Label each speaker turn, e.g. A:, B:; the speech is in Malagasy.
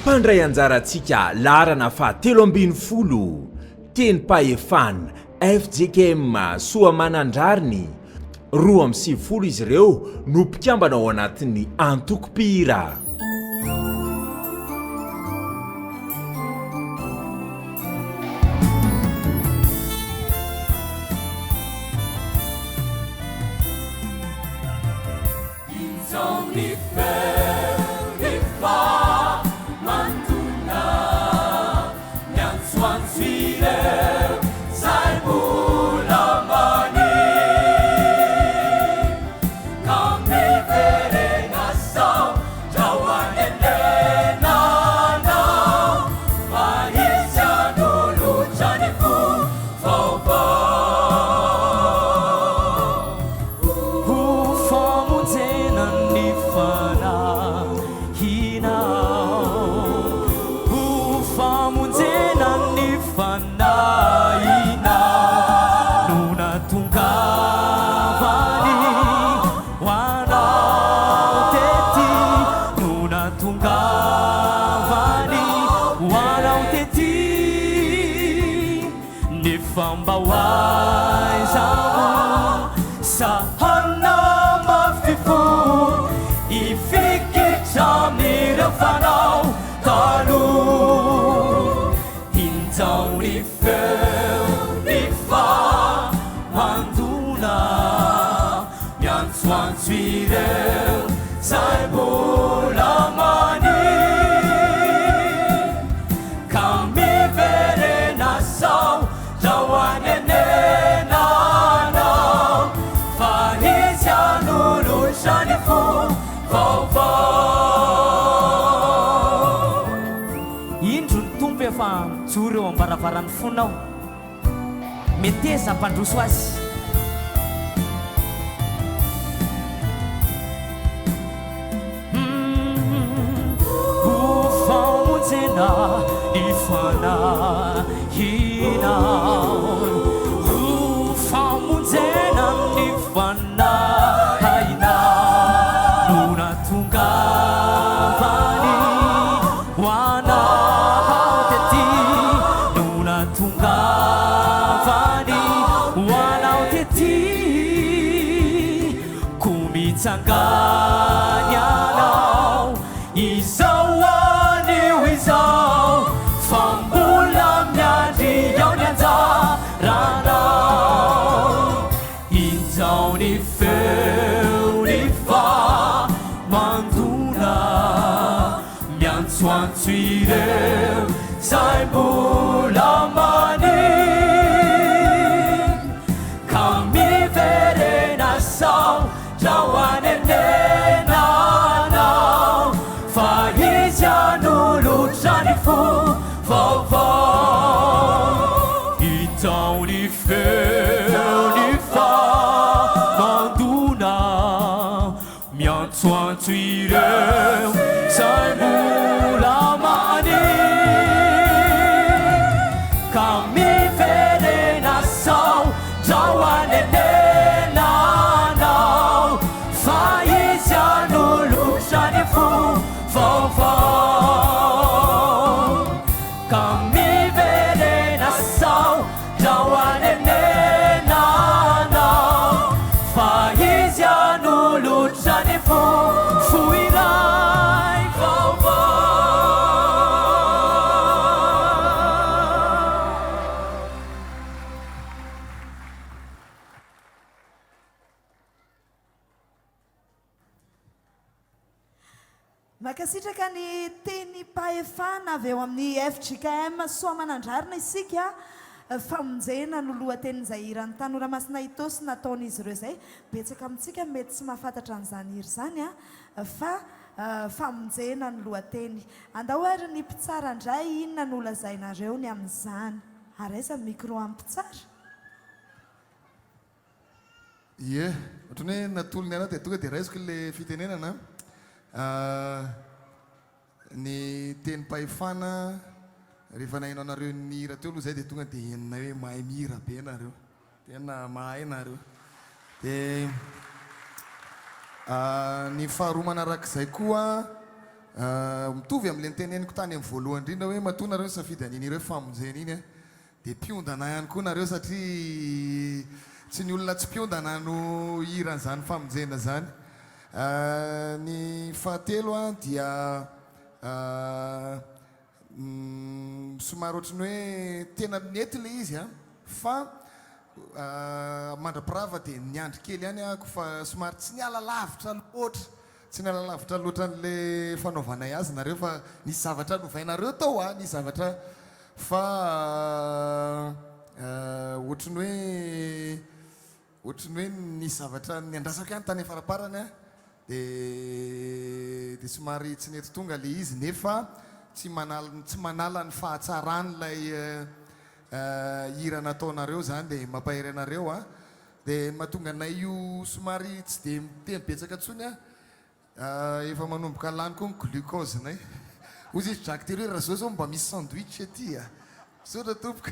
A: Pandray anjaratsika larana fa 30 teny pahefana FJKM Soamanandrariny 2 izy ireo no mpikambana ao anatin'ny antoko-pihira.
B: Juro ambaravarany fonao meteza mpandroso azy ufamonjena ifanahina ufamonjena ifanahina nuna tungavani wana tungavani wanao teti kumitsanganyanao izao anio izao fambola miandry ao ny anjaranao izao ny feo ny fa mandona miantsoantso ireo zay mbola mani kami verena sao trao anenenanao fa izy anolotrany fo vaovao itao ny feo ny fa mandona miantsoantso ireo zay mbola mani kami verena sao trao anenenanao fa izy anolotrany fo vaovao kami verena sao trao anenenanao fa izy anolotrany fo iray vaovao.
C: Makasitraka ny teny pahefana avy eo amin'ny FJKM Soamanandrarina isika famonjena no lohatenin'izay hiran'ny tanora masina itosy nataon'izy ireo izay betsaka amintsika mety tsy mahafantatra an'izany hiry izany fa famonjena ny lohateny andao ary ny mpitsara indray inona no lazainareo ny amin'izany ary aiza micro ampitsara
D: ie ohatrany hoe natolony anao dia tonga dia raisiko le fitenenana ny teny pahefana rehefa nahinao anareo nihira teo aloha zay dia tonga dia enina hoe mahay mihira be nareo tena mahay nareo dia ny faharoa manarak'izay koa mitovy am'le niteneniko tany amin'ny voalohany indrindra hoe matoa nareo safidy anin'ireo famonjena iny a dia mpiondana ihany koa nareo satria tsy ny olona tsy mpiondana no hiran'izany famonjena zany. Ny fahatelo a dia somary ohatrany hoe tena mety le izy a fa mandrapirava dia niandry kely ihany ako fa somary tsy niala lavitra loatra tsy niala lavitra loatra n'le fanaovanay azy nareo fa nisy zavatra novainareo tao a nisy zavatra fa ohatrany hoe nisy zavatra niandrasako ihany tany faraparany a dia somary tsy nety tonga le izy nefa tsy manala ny fahatsaran'ilay hira nataonareo zany dia mampahery anareo a dia mahatonga anay io somary tsy dia mitembetsaka ntsony a efa manomboka lany koa ny glucose nay ozy izy draky tery hoe raha zao mba misy sandwich aty a saotra tompoka